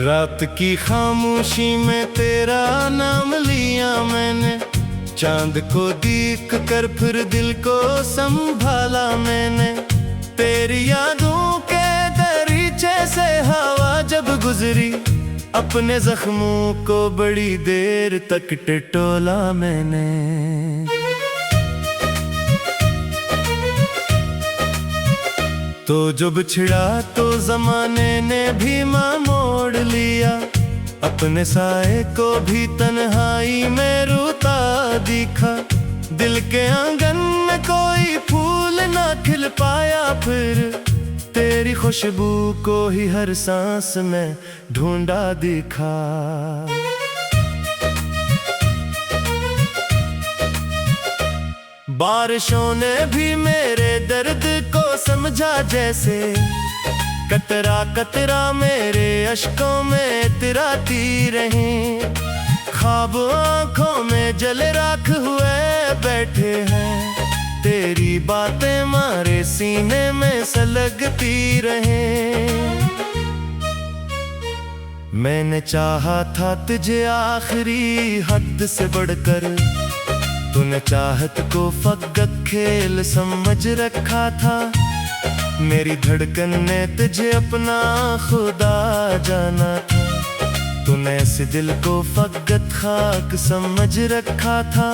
रात की खामोशी में तेरा नाम लिया मैंने, चांद को देख कर फिर दिल को संभाला मैंने। तेरी यादों के दरीचे से हवा जब गुजरी, अपने जख्मों को बड़ी देर तक टटोला मैंने। तो जब छिड़ा तो जमाने ने भी माँ मोड़ लिया, अपने साए को भी तन्हाई में रोता दिखा। दिल के आंगन में कोई फूल ना खिल पाया, फिर तेरी खुशबू को ही हर सांस में ढूंढा दिखा। बारिशों ने भी मेरे दर्द को समझा, जैसे कतरा कतरा मेरे अश्कों में इतराती रही। ख्वाब आंखों में जल राख हुए बैठे हैं, तेरी बातें मारे सीने में सलगती रहे। मैंने चाहा था तुझे आखिरी हद से बढ़कर, तूने चाहत को फकत खेल समझ रखा था। मेरी धड़कन ने तुझे अपना खुदा जाना था, तूने इस दिल को फकत खाक समझ रखा था।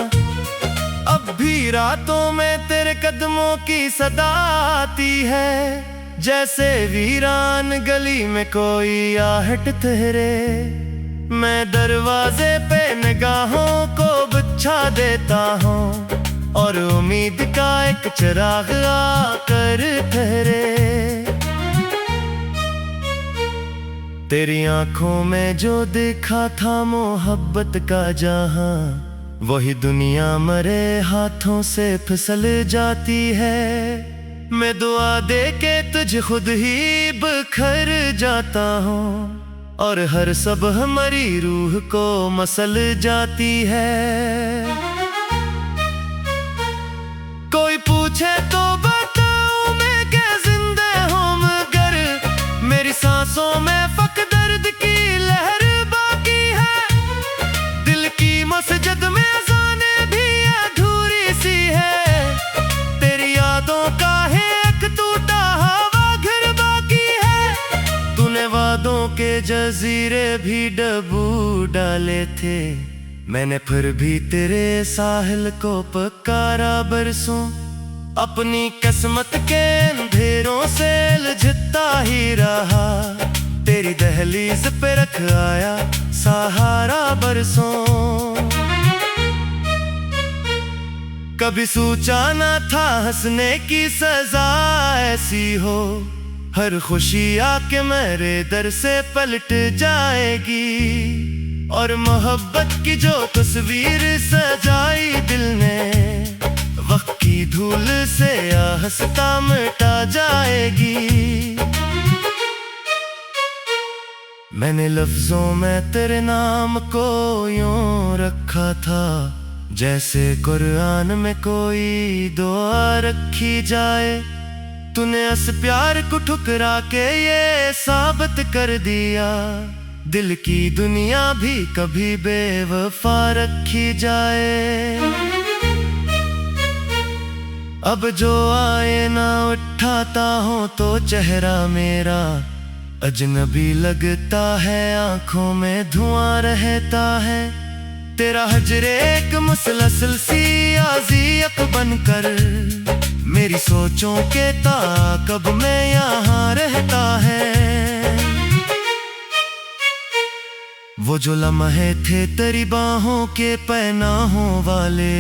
अब भी रातों में तेरे कदमों की सदा आती है, जैसे वीरान गली में कोई आहट ठहरे। मैं दरवाजे पे निगाहों को बिछा देता हूँ, और उम्मीद का एक चिराग आकर ठहरे। तेरी आंखों में जो देखा था मोहब्बत का जहां, वही दुनिया मरे हाथों से फिसल जाती है। मैं दुआ दे के तुझे खुद ही बिखर जाता हूँ, और हर सब हमारी रूह को मसल जाती है। कोई पूछे तो बताऊं मैं कि जिंदा हूं, मगर मेरी सांसों में फक दर्द की लहर बाकी है। दिल की मस्जिद में अज़ाने भी अधूरी सी है, तेरी यादों का है एक टूटा हवा घर बाकी है। तूने वादों के जजीरे भी डबू डाले थे, मैंने फिर भी तेरे साहिल को पुकारा बरसों। अपनी किस्मत के अंधेरों से लजता ही रहा, तेरी दहलीज पे रख आया सहारा बरसों। कभी सोचा ना था हंसने की सजा ऐसी हो, हर खुशी आके मेरे दर से पलट जाएगी। और मोहब्बत की जो तस्वीर सजाई दिल ने, वक्त की धूल से आहस्ता मिटा जाएगी। मैंने लफ्जों में तेरे नाम को यूं रखा था, जैसे कुरान में कोई दुआ रखी जाए। तूने इस प्यार को ठुकरा के ये साबित कर दिया, दिल की दुनिया भी कभी बेवफा रखी जाए। अब जो आए ना उठाता हूँ तो चेहरा मेरा अजनबी लगता है, आंखों में धुआं रहता है। तेरा हजरे एक मुसलसल सी आज़ियत बनकर, मेरी सोचों के ताक़ब में यहाँ रहता है। वो जो लम्हे थे तेरी बाहों के पनाहों वाले,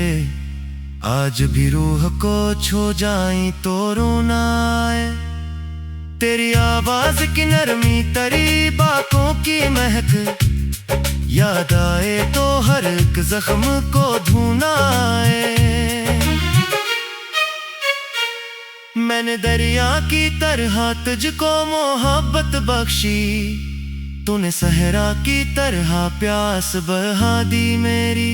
आज भी रूह को छू जाई तो रोना आए। तेरी आवाज की नरमी तेरी बातों की महक, याद आए तो हर एक जख्म को धोना आए। मैंने दरिया की तरह तुझको मोहब्बत बख्शी, तूने सहरा की तरह प्यास बहा दी मेरी।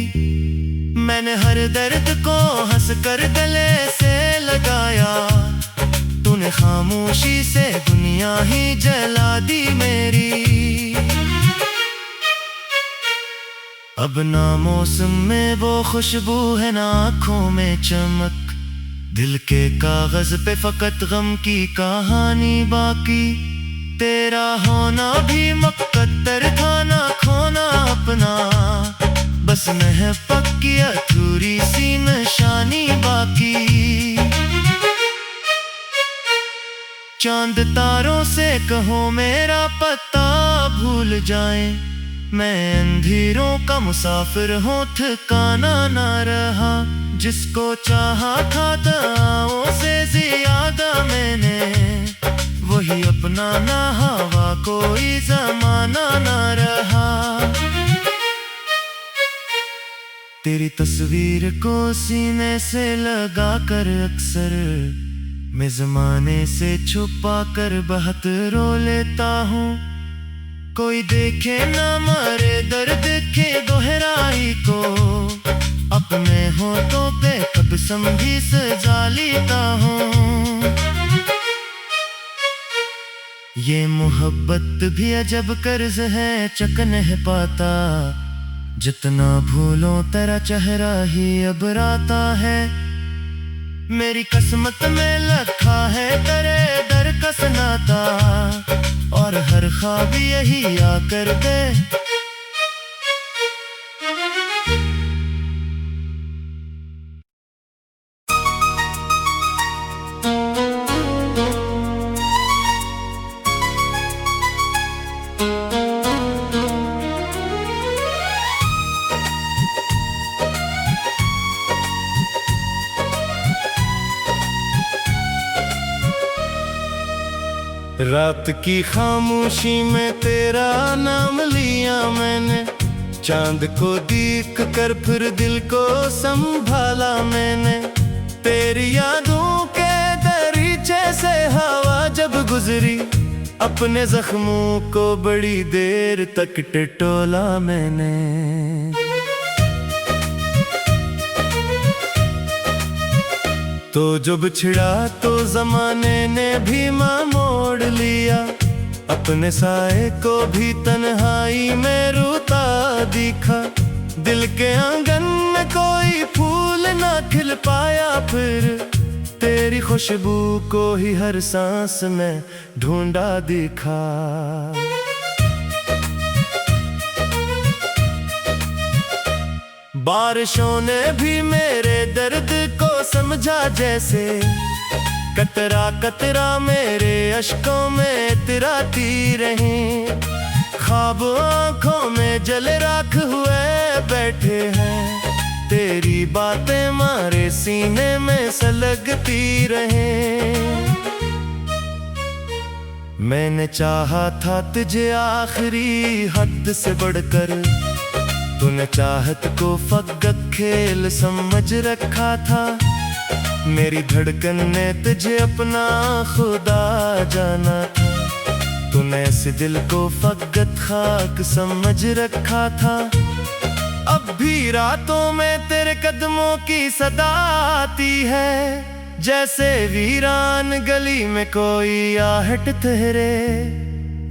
मैंने हर दर्द को हंस कर गले से लगाया, तूने खामोशी से दुनिया ही जला दी मेरी। अब ना मौसम में वो खुशबू है ना आँखों में चमक, दिल के कागज पे फकत गम की कहानी बाकी। तेरा होना भी मुकद्दर था ना खोना अपना, बस महबत की अधूरी सी निशानी बाकी। चांद तारों से कहो मेरा पता भूल जाए, मैं अंधेरों का मुसाफिर हूँ ठिकाना ना रहा। जिसको चाहा था दवाओं से ज्यादा मैंने, वही अपना ना हवा कोई जमाना ना रहा। तेरी तस्वीर को सीने से लगा कर अक्सर मैं जमाने से छुपा कर बहुत रो लेता हूँ। कोई देखे ना मरे दर्द के दोहराई को, अपने होठों पे कब समझी सजा लेता हूँ। ये मोहब्बत भी अजब कर्ज है चक नहीं पाता, जितना भूलो तेरा चेहरा ही अब राता है। मेरी किस्मत में लिखा है तेरे दर का सनाता, और हर ख्वाब यही आकर दे। रात की खामोशी में तेरा नाम लिया मैंने, चांद को देख कर फिर दिल को संभाला मैंने। तेरी यादों के दरीचे से हवा जब गुजरी, अपने जख्मों को बड़ी देर तक टटोला मैंने। तो जब छिड़ा तो जमाने ने भी माँ मोड़ लिया, अपने साए को भी तन्हाई में रोता दिखा। दिल के आंगन में कोई फूल ना खिल पाया, फिर तेरी खुशबू को ही हर सांस में ढूंढा दिखा। बारिशों ने भी मेरे दर्द को समझा जैसे, कतरा कतरा मेरे अश्कों में इतराती रही। ख्वाब आंखों में जल राख हुए बैठे हैं, तेरी बातें मारे सीने में सलगती रहे। मैंने चाहा था तुझे आखिरी हद से बढ़कर, तूने चाहत को फकत खेल समझ रखा था। मेरी धड़कन ने तुझे अपना खुदा जाना था, तूने इस दिल को फकत खाक समझ रखा था। अब भी रातों में तेरे कदमों की सदा आती है, जैसे वीरान गली में कोई आहट ठहरे।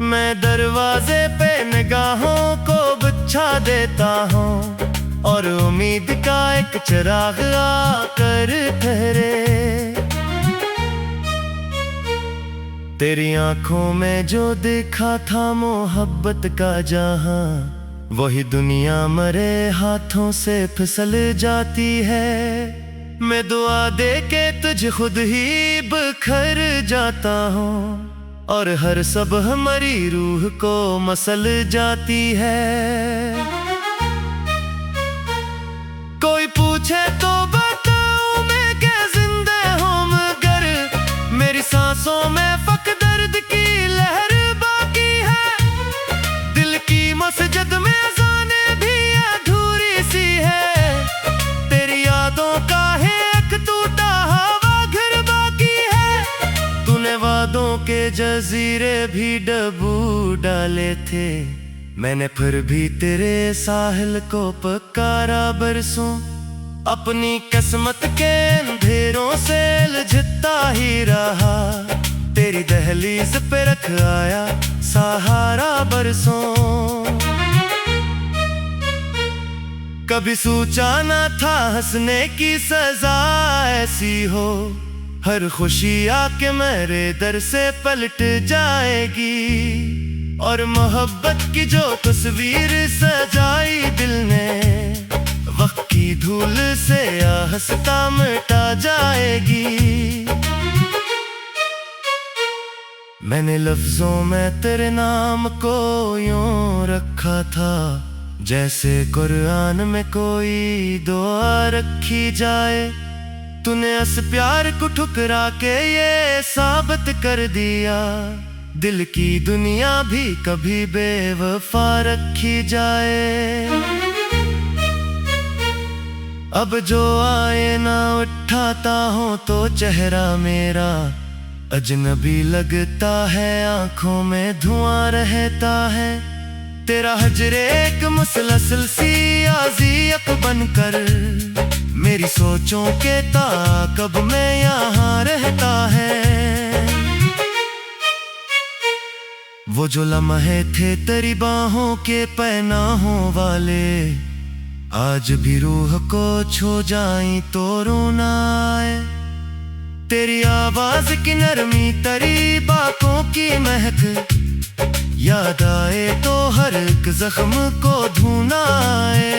मैं दरवाजे पे निगाहों को बिछा देता हूँ, और उम्मीद का एक चिराग आकर ठहरे। तेरी आंखों में जो देखा था मोहब्बत का जहां, वही दुनिया मरे हाथों से फिसल जाती है। मैं दुआ दे के तुझे खुद ही बिखर जाता हूँ, और हर सब हमारी रूह को मसल जाती है। कोई पूछे तो बताऊं मैं कि जिंदा हूं, मगर मेरी सांसों में फक दर्द की लहर बाकी है। दिल की मस्जिद में अज़ाने भी अधूरी सी है, तेरी यादों का है एक टूटा हवा घर बाकी है। तूने वादों के जजीरे भी डबू डाले थे, मैंने फिर भी तेरे साहिल को पुकारा बरसों। अपनी किस्मत के अंधेरों से लजता ही रहा, तेरी दहलीज पे रख आया सहारा बरसों। कभी सोचा ना था हंसने की सजा ऐसी हो, हर खुशी आके मेरे दर से पलट जाएगी। और मोहब्बत की जो तस्वीर सजाई दिल ने, वक्त की धूल से हंसता मिटा जाएगी। मैंने लफ्जों में तेरे नाम को यूं रखा था, जैसे कुरान में कोई दुआ रखी जाए। तूने इस प्यार को ठुकरा के ये साबित कर दिया, दिल की दुनिया भी कभी बेवफा रखी जाए। अब जो आए ना उठाता हूँ तो चेहरा मेरा अजनबी लगता है, आंखों में धुआं रहता है। तेरा हजरे एक मुसलसल सी आज़ियत बनकर मेरी सोचों के ताक़ब में यहाँ रहता है। वो जो लम्हे थे तेरी बाहों के पनाहों वाले, आज भी रूह को छू जाएं तो रोना आए। तेरी आवाज की नरमी तरी बातों की महक याद आए तो हर एक जख्म को धोना आए।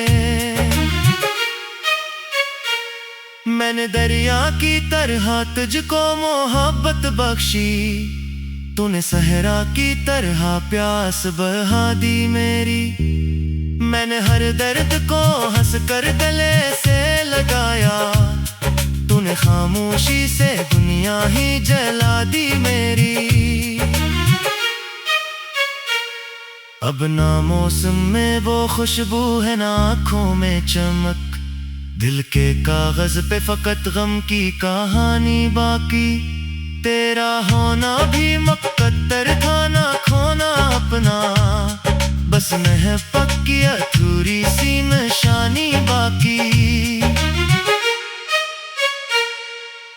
मैंने दरिया की तरह तुझको मोहब्बत बख्शी, तूने सहरा की तरह प्यास बहा दी मेरी। मैंने हर दर्द को हंस कर गले से लगाया, तूने खामोशी से दुनिया ही जला दी मेरी। अब ना मौसम में वो खुशबू है ना आँखों में चमक, दिल के कागज पे फकत गम की कहानी बाकी। तेरा होना भी मुकद्दर था ना खोना अपना, बस न पक्की अधूरी सी निशानी बाकी।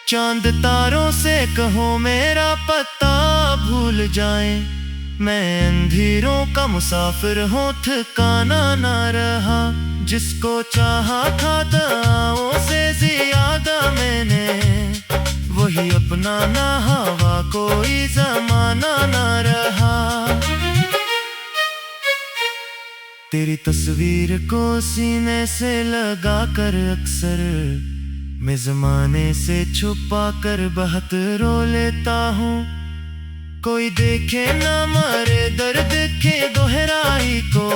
चांद तारों से कहो मेरा पता भूल जाए, मैं अंधेरों का मुसाफिर हूँ ठिकाना ना रहा। जिसको चाहा था दवाओं से ज्यादा मैंने, वही अपना ना हवा कोई जमाना ना रहा। तेरी तस्वीर को सीने से लगा कर अक्सर मैं जमाने से छुपा कर बहुत रो लेता हूँ। कोई देखे ना मारे दर्द के दोहराई को,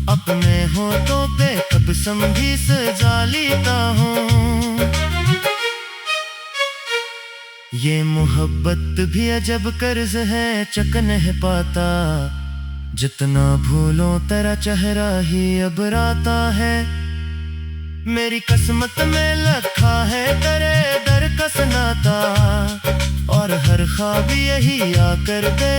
अपने होठों पे कब समझी सजा लेता हूँ। ये मोहब्बत भी अजब कर्ज है चक नहीं पाता, जितना भूलो तेरा चेहरा ही अब राता है। मेरी किस्मत में लिखा है तेरे दर का सनाता, और हर ख्वाब यही आकर दे।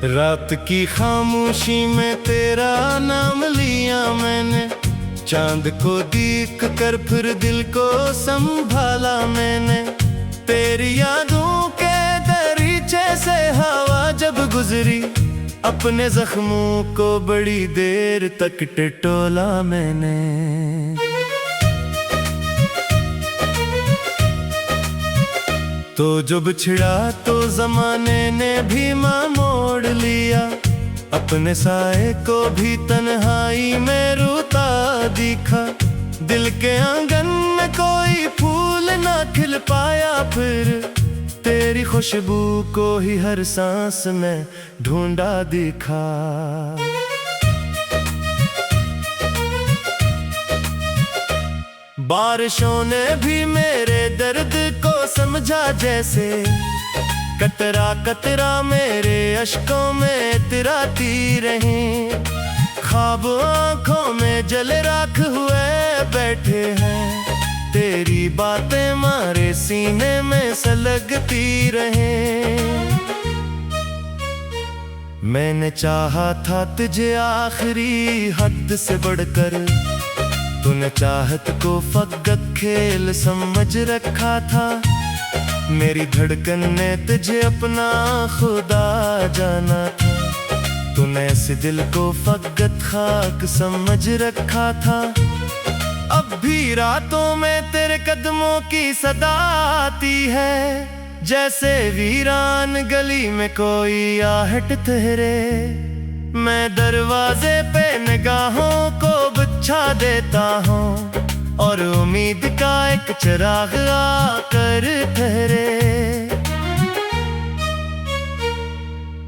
रात की खामोशी में तेरा नाम लिया मैंने, चांद को देख कर फिर दिल को संभाला मैंने। तेरी यादों के दरीचे से हवा जब गुजरी, अपने जख्मों को बड़ी देर तक टटोला मैंने। तो जब छिड़ा तो जमाने ने भी माँ मोड़ लिया, अपने साए को भी तन्हाई में रोता दिखा। दिल के आंगन में कोई फूल ना खिल पाया, फिर तेरी खुशबू को ही हर सांस में ढूंढा दिखा। बारिशों ने भी मेरे दर्द को समझा, जैसे कतरा कतरा मेरे अश्कों में इतराती रही। ख्वाब आंखों में जल राख हुए बैठे हैं, तेरी बातें मारे सीने में सलगती रहे। मैंने चाहा था तुझे आखिरी हद से बढ़कर, तूने चाहत को फकत खेल समझ रखा था। मेरी धड़कन ने तुझे अपना खुदा जाना था, तूने इस दिल को फकत खाक समझ रखा था। अब भी रातों में तेरे कदमों की सदा आती है, जैसे वीरान गली में कोई आहट ठहरे। मैं दरवाजे पे निगाहों को बिछा देता हूँ और उम्मीद का एक चिराग आकर ठहरे।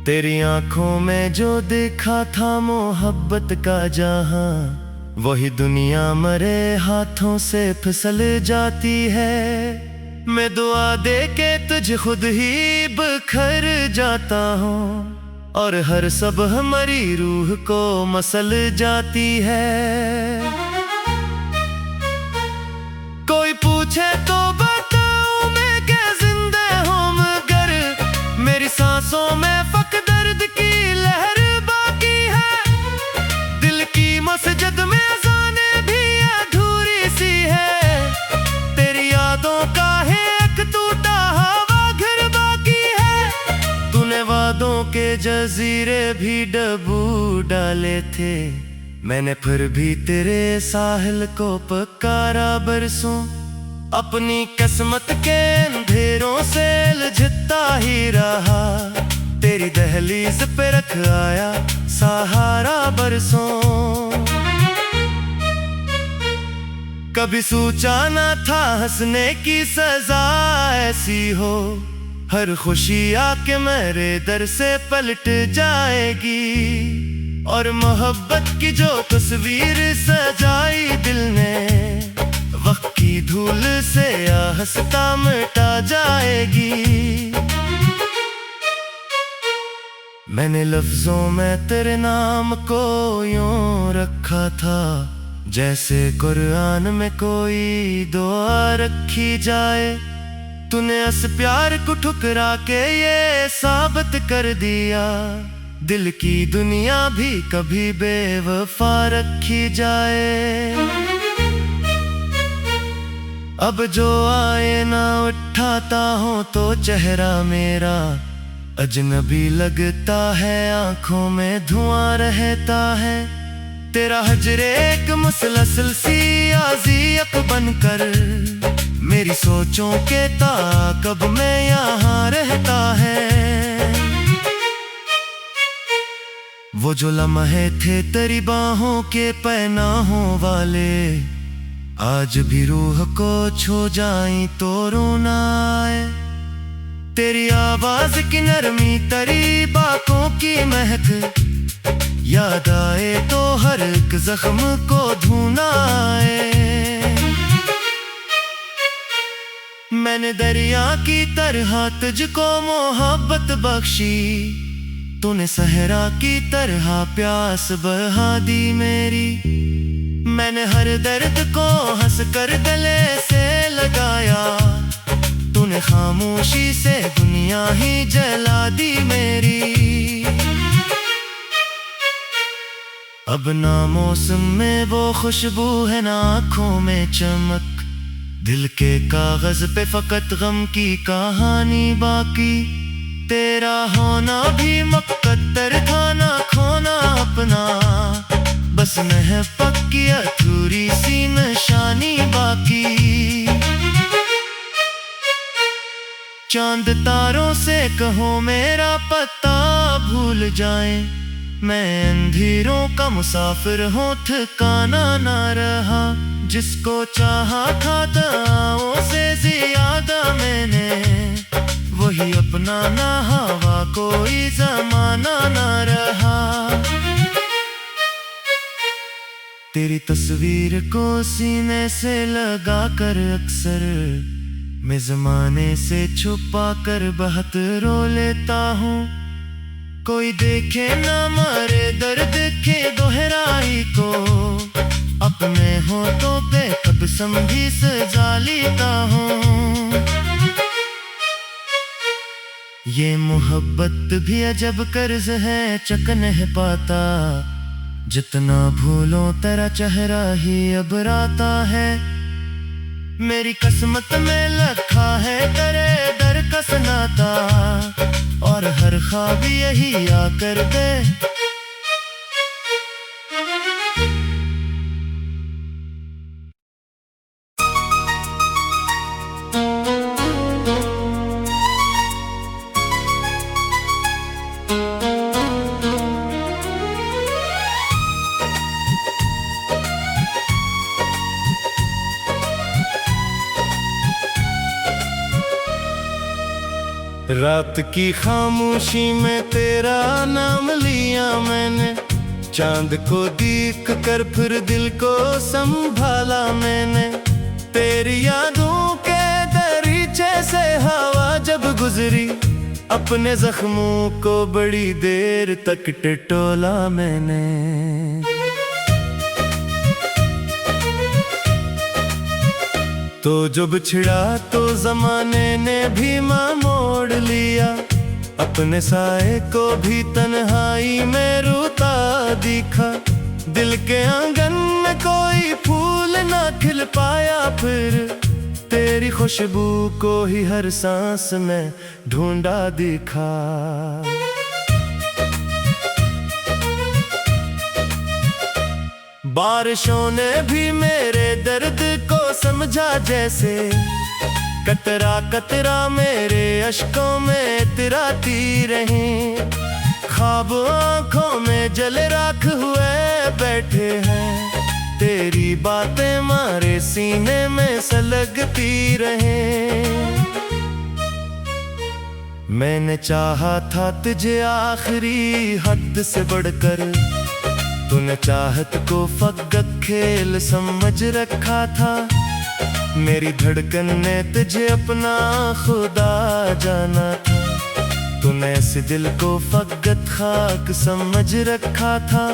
तेरी आंखों में जो देखा था मोहब्बत का जहां, वही दुनिया मरे हाथों से फिसल जाती है। मैं दुआ दे के तुझे खुद ही बिखर जाता हूँ और हर सब हमारी रूह को मसल जाती है। कोई पूछे तो बताऊं मैं कि जिंदा हूं मगर मेरी सांसों में फक दर्द की लहर बाकी है। दिल की मस्जिद में अज़ानें भी अधूरी सी है, तेरी यादों का है एक टूटा हवा घर बाकी है। तूने वादों के जजीरे भी डबू डाले थे, मैंने फिर भी तेरे साहिल को पुकारा बरसों। अपनी किस्मत के अंधेरों से लजता ही रहा, तेरी दहलीज पे रख आया सहारा बरसों। कभी सोचा ना था हंसने की सजा ऐसी हो, हर खुशी आके मेरे दर से पलट जाएगी। और मोहब्बत की जो तस्वीर सजाई दिल ने, वक्त की धूल से हंसता मिटा जाएगी। मैंने लफ्जों में तेरे नाम को यूं रखा था, जैसे कुरान में कोई दुआ रखी जाए। तूने इस प्यार को ठुकरा के ये साबित कर दिया, दिल की दुनिया भी कभी बेवफा रखी जाए। अब जो आए ना उठाता हूँ तो चेहरा मेरा अजनबी लगता है, आंखों में धुआं रहता है। तेरा हजरे एक मुसलसल सी आज़ियत बनकर मेरी सोचों के ताक़ब में यहाँ रहता है। वो जो लम्हे थे तेरी बाहों के पनाहों वाले, आज भी रूह को छू जाई तो रोना आए। तेरी आवाज की नरमी तरी बातों की महक याद आए तो हर एक जख्म को धोना आए। मैंने दरिया की तरह तुझको मोहब्बत बख्शी, तूने सहरा की तरह प्यास बहा दी मेरी। मैंने हर दर्द को हंस कर गले से लगाया, तूने खामोशी से दुनिया ही जला दी मेरी। अब ना मौसम में वो खुशबू है ना आँखों में चमक, दिल के कागज पे फकत गम की कहानी बाकी। तेरा होना भी मुकद्दर था ना खोना अपना, बस महबत की अधूरी सी निशानी बाकी। चांद तारों से कहो मेरा पता भूल जाए, मैं अंधेरों का मुसाफिर हूँ ठिकाना ना रहा। जिसको चाहा था दाओं से ज्यादा मैंने, वही अपना ना हवा कोई जमाना ना रहा। तेरी तस्वीर को सीने से लगा कर अक्सर मैं जमाने से छुपा कर बहुत रो लेता हूँ। कोई देखे ना मारे दर्द के दोहराई को, अपने होठों पे कब समझी सजा लेता हूँ। ये मोहब्बत भी अजब कर्ज है, चक नहीं पाता। जितना भूलो तेरा चेहरा ही अब राता है। मेरी किस्मत में लिखा है तेरे दर का सनाता, और हर ख्वाब यही आकर दे। रात की खामोशी में तेरा नाम लिया मैंने, चांद को देख कर फिर दिल को संभाला मैंने। तेरी यादों के दरीचे से हवा जब गुजरी, अपने जख्मों को बड़ी देर तक टटोला मैंने। तो जब छिड़ा तो जमाने ने भी माँ मोड़ लिया, अपने साए को भी तन्हाई में रोता दिखा। दिल के आंगन में कोई फूल ना खिल पाया, फिर तेरी खुशबू को ही हर सांस में ढूंढा दिखा। बारिशों ने भी मेरे दर्द को समझा जैसे, कतरा कतरा मेरे अश्कों में इतराती रही। ख्वाब आंखों में जल राख हुए बैठे हैं, तेरी बातें मारे सीने में सलगती रहे। मैंने चाहा था तुझे आखिरी हद से बढ़कर, तूने चाहत को फकत खेल समझ रखा था। मेरी धड़कन ने तुझे अपना खुदा जाना था, तूने इस दिल को फकत खाक समझ रखा था।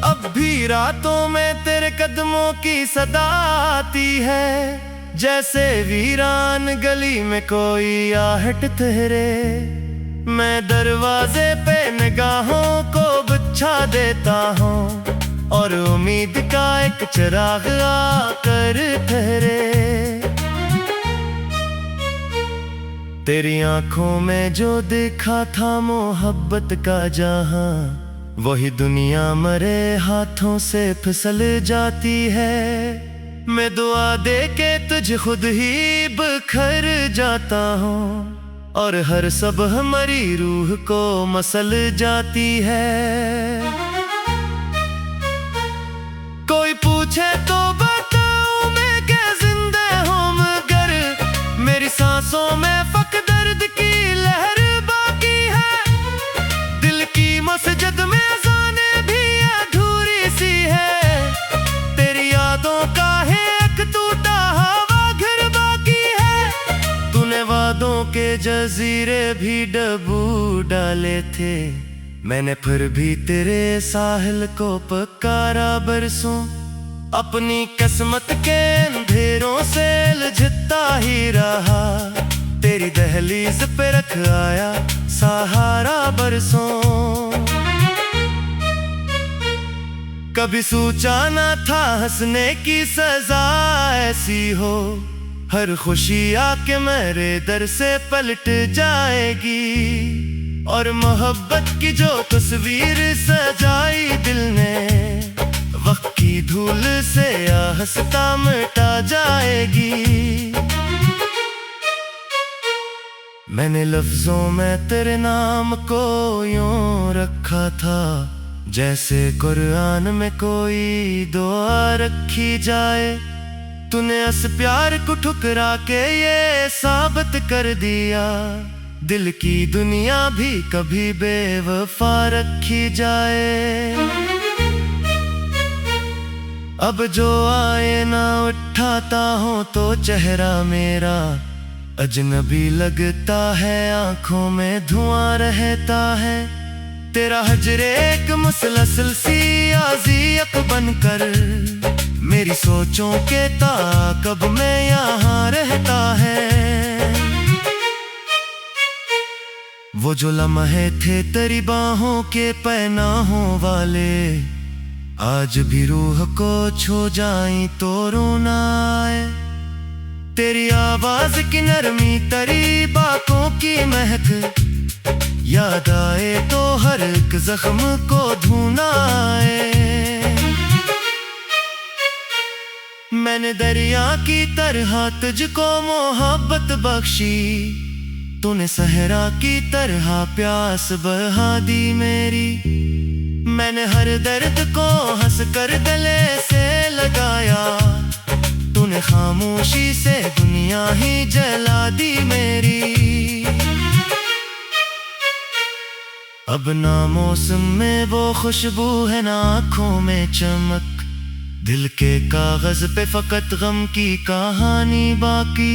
अब भी रातों में तेरे कदमों की सदा आती है, जैसे वीरान गली में कोई आहट ठहरे। मैं दरवाजे पे निगाहों को बिछा देता हूँ, और उम्मीद का एक चिराग आकर ठहरे। तेरी आंखों में जो देखा था मोहब्बत का जहां, वही दुनिया मरे हाथों से फिसल जाती है। मैं दुआ दे के तुझे खुद ही बिखर जाता हूँ, और हर सब हमारी रूह को मसल जाती है। कोई पूछे तो बताऊं मैं क्या जिंदा हूं, मगर मेरी सांसों में फक दर्द की लहर बाकी है। दिल की मस्जिद में अज़ाने भी अधूरी सी है, तेरी यादों का है एक टूटा हवा घर बाकी है। तूने वादों के जजीरे भी डबू डाले थे, मैंने फिर भी तेरे साहिल को पुकारा बरसों। अपनी किस्मत के अंधेरों से उलझता ही रहा, तेरी दहलीज पे रख आया सहारा बरसों। कभी सोचा ना था हंसने की सजा ऐसी हो, हर खुशी आके मेरे दर से पलट जाएगी। और मोहब्बत की जो तस्वीर सजाई दिल ने, वक्त की धूल से आहस्ता मिटा जाएगी। मैंने लफ्जों में तेरे नाम को यूं रखा था, जैसे कुरान में कोई दुआ रखी जाए। तूने इस प्यार को ठुकरा के ये साबित कर दिया, दिल की दुनिया भी कभी बेवफा रखी जाए। अब जो आए ना उठाता हूँ तो चेहरा मेरा अजनबी लगता है, आंखों में धुआं रहता है। तेरा हजर एक मुसलसल सी आज़ियत बनकर मेरी सोचों के ताक़ब में यहाँ रहता है। वो जो लम्हे थे तेरी बाहों के पनाहों वाले, आज भी रूह को छू जाएं तो रोना आए। तेरी आवाज की नरमी, तेरी बातों की महक याद आए तो हर एक जख्म को धोना आए। मैंने दरिया की तरह तुझको मोहब्बत बख्शी, तूने सहरा की तरह प्यास बहा दी मेरी। मैंने हर दर्द को हंस कर गले से लगाया, तूने खामोशी से दुनिया ही जला दी मेरी। अब ना मौसम में वो खुशबू है ना आँखों में चमक, दिल के कागज पे फकत गम की कहानी बाकी।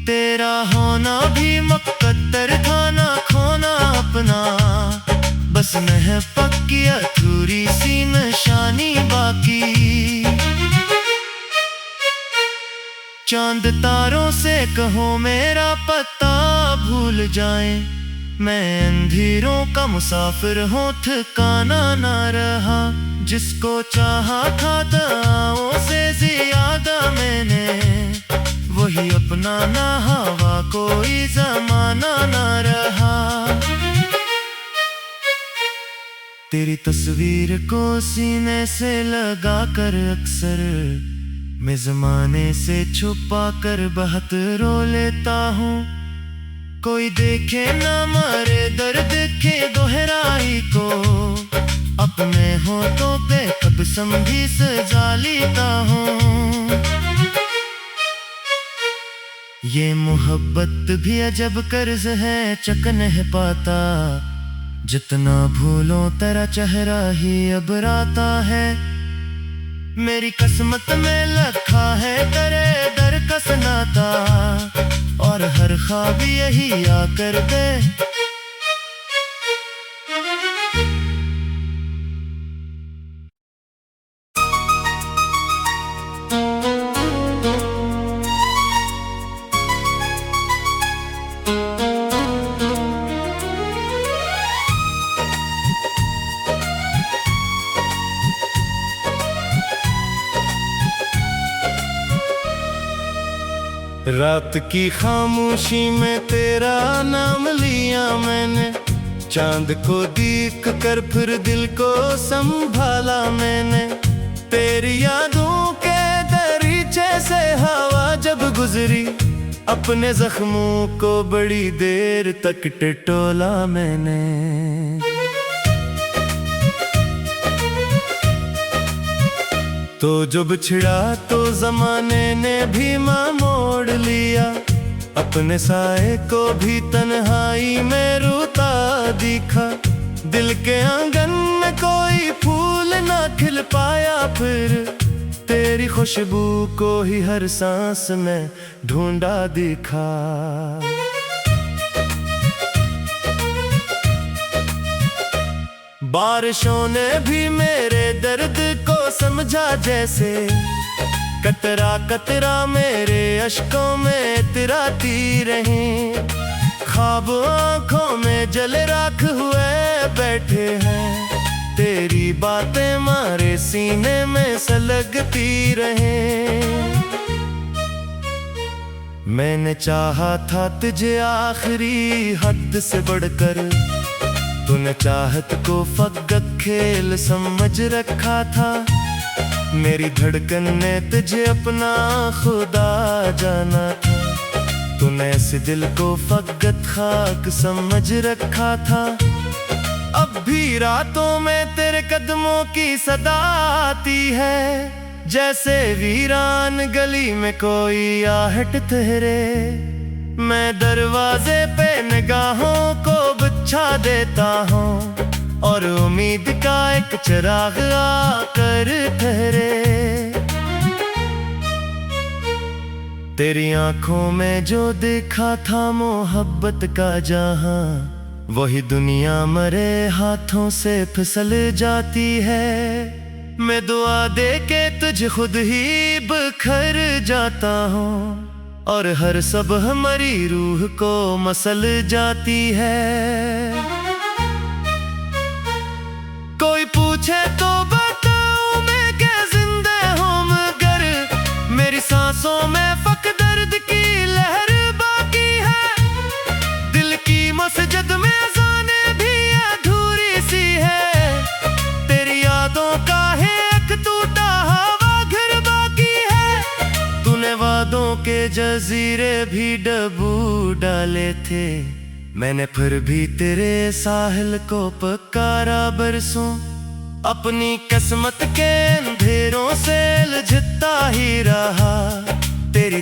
तेरा होना भी मुकद्दर था ना खोना अपना, बस महबत की अधूरी सी निशानी बाकी। चांद तारों से कहो मेरा पता भूल जाए, मैं अंधेरों का मुसाफिर हूँ ठिकाना ना रहा। जिसको चाहा था दवाओं से ज्यादा मैंने, वही अपना ना हवा कोई जमाना ना रहा। तेरी तस्वीर को सीने से लगा कर अक्सर मैं जमाने से छुपा कर बहुत रो लेता हूँ। कोई देखे ना मारे दर्द के दोहराई को, अपने होठों पे कब समझी सजा लेता हूँ। ये मोहब्बत भी अजब कर्ज है, चक नहीं पाता। जितना भूलो तेरा चेहरा ही अब राता है। मेरी किस्मत में लिखा है तेरे दर का सनाता, और हर ख्वाब यही आकर दे। रात की खामोशी में तेरा नाम लिया मैंने, चांद को देख कर फिर दिल को संभाला मैंने। तेरी यादों के दरीचे से हवा जब गुजरी, अपने जख्मों को बड़ी देर तक टटोला मैंने। तो जब छिड़ा तो जमाने ने भी माँ मोड़ लिया, अपने साए को भी तन्हाई में रोता दिखा। दिल के आंगन में कोई फूल ना खिल पाया, फिर तेरी खुशबू को ही हर सांस में ढूंढा दिखा। बारिशों ने भी मेरे दर्द को समझा जैसे, कतरा कतरा मेरे अश्कों में इतराती रही। ख्वाब आंखों में जल राख हुए बैठे हैं, तेरी बातें मारे सीने में सलगती रहे। मैंने चाहा था तुझे आखिरी हद से बढ़कर, तूने चाहत को फकत खेल समझ रखा था। मेरी धड़कन ने तुझे अपना खुदा जाना था, तूने इस दिल को फकत खाक समझ रखा था। अब भी रातों में तेरे कदमों की सदा आती है, जैसे वीरान गली में कोई आहट ठहरे। मैं दरवाजे पे निगाहों को बिछा देता हूँ, और उम्मीद का एक चिराग आकर ठहरे। तेरी आंखों में जो देखा था मोहब्बत का जहां, वही दुनिया मरे हाथों से फिसल जाती है। मैं दुआ दे के तुझे खुद ही बिखर जाता हूँ, और हर सब हमारी रूह को मसल जाती है। कोई पूछे तो बताऊं मैं कि जिंदा हूं, मगर मेरी सांसों में फक दर्द की लहर बाकी है। दिल की मस्जिद में अज़ाने भी अधूरी सी है, तेरी यादों का है एक टूटा हवा घर बाकी है। तूने वादों के जजीरे भी डबू डाले थे, मैंने फिर भी तेरे साहिल को पुकारा बरसों। अपनी किस्मत के अंधेरों से लजता ही रहा, तेरी